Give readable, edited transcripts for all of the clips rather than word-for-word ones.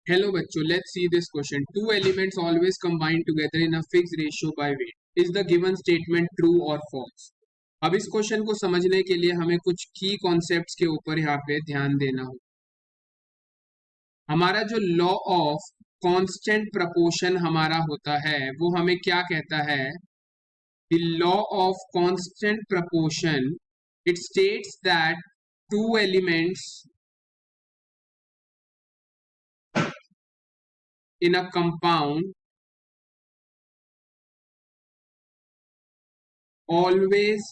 Hello बच्चों, let's see this question. Two elements always combine together in a fixed ratio by weight. Is the given statement true or false? अब इस question को समझने के लिए हमें कुछ की कॉन्सेप्ट्स के ऊपर यहाँ पे ध्यान देना हो। हमारा जो लॉ ऑफ कांस्टेंट प्रपोर्शन हमारा होता है वो हमें क्या कहता है? The law of constant proportion, it states that two elements in a compound always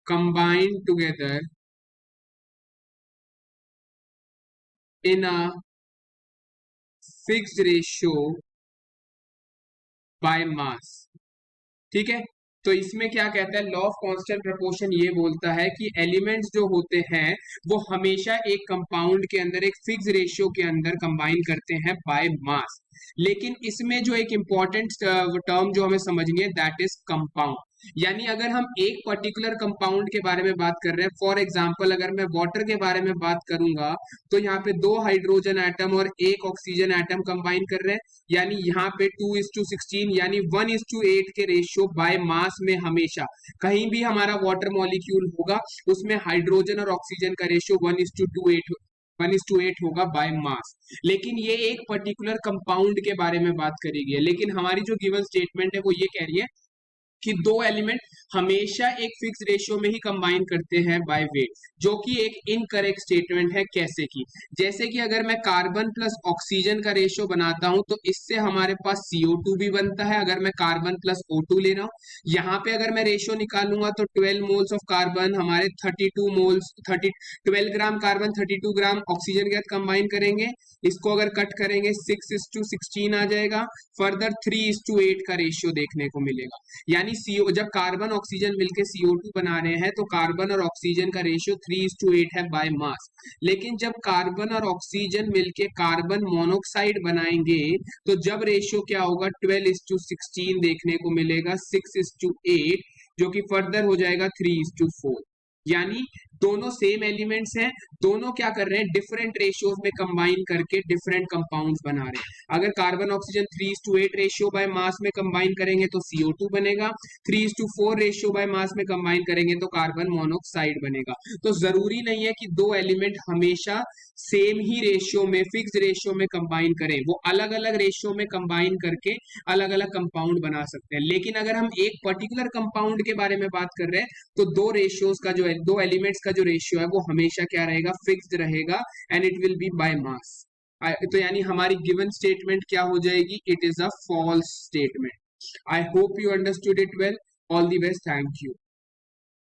combine together in a fixed ratio by mass। ठीक है, तो इसमें क्या कहता है? लॉ ऑफ कांस्टेंट प्रपोर्शन ये बोलता है कि एलिमेंट्स जो होते हैं वो हमेशा एक कंपाउंड के अंदर एक फिक्स रेशियो के अंदर कंबाइन करते हैं बाय मास। लेकिन इसमें जो एक इंपॉर्टेंट टर्म जो हमें समझनी है, दैट इज कंपाउंड। यानी अगर हम एक पर्टिकुलर कंपाउंड के बारे में बात कर रहे हैं, फॉर एग्जांपल अगर मैं वाटर के बारे में बात करूंगा तो यहाँ पे 2 हाइड्रोजन एटम और 1 ऑक्सीजन एटम कंबाइन कर रहे हैं, यानी यहाँ पे 2:16 यानी 1:8 के रेशियो बाय मास में हमेशा कहीं भी हमारा वाटर मॉलिक्यूल होगा उसमें हाइड्रोजन और ऑक्सीजन का रेशियो 1:8 होगा बाय मास। लेकिन ये एक पर्टिकुलर कंपाउंड के बारे में बात करी गई है, लेकिन हमारी जो गिवन स्टेटमेंट है वो ये कह रही है कि दो एलिमेंट हमेशा एक फिक्स रेशियो में ही कंबाइन करते हैं बाय वेट, जो कि एक इनकरेक्ट स्टेटमेंट है। कैसे की? जैसे कि अगर मैं कार्बन प्लस ऑक्सीजन का रेशियो बनाता हूं तो इससे हमारे पास CO2 भी बनता है। अगर मैं कार्बन प्लस O2 ले रहा हूं, यहाँ पे अगर मैं रेशियो निकालूंगा तो 12 मोल्स ऑफ कार्बन हमारे 32 moles 12 gram carbon 32 gram oxygen के साथ कंबाइन करेंगे। इसको अगर कट करेंगे 6:16 आ जाएगा। फर्दर 3:8 का रेशियो देखने को मिलेगा। यानी CO जब कार्बन ऑक्सीजन मिलके CO2 बना रहे हैं तो कार्बन और ऑक्सीजन का रेशियो 3:8 है बाय मास। लेकिन जब कार्बन और ऑक्सीजन मिलके कार्बन मोनोक्साइड बनाएंगे तो जब रेशियो क्या होगा? 12:16 देखने को मिलेगा, 6:8, जो कि फर्दर हो जाएगा 3:4। यानी दोनों सेम एलिमेंट्स हैं, दोनों क्या कर रहे हैं? डिफरेंट रेशियोज में कंबाइन करके डिफरेंट कंपाउंड्स बना रहे हैं। अगर carbon oxygen 3:8 ratio by mass में कंबाइन करेंगे तो CO2 बनेगा, 3:4 रेशियो बाय मास में कंबाइन करेंगे तो कार्बन मोनोक्साइड बनेगा। तो जरूरी नहीं है कि दो एलिमेंट हमेशा सेम ही रेशियो में फिक्स रेशियो में कंबाइन करें, वो अलग अलग रेशियो में कंबाइन करके अलग अलग कंपाउंड बना सकते हैं। लेकिन अगर हम एक पर्टिकुलर कंपाउंड के बारे में बात कर रहे हैं तो दो रेशियोज का जो है, दो एलिमेंट्स का जो रेशियो है वो हमेशा क्या रहेगा? फिक्स्ड रहेगा, and it will be by mass. तो यानी हमारी गिवन स्टेटमेंट क्या हो जाएगी? It is a false statement. I hope you understood it well. All the best, thank you.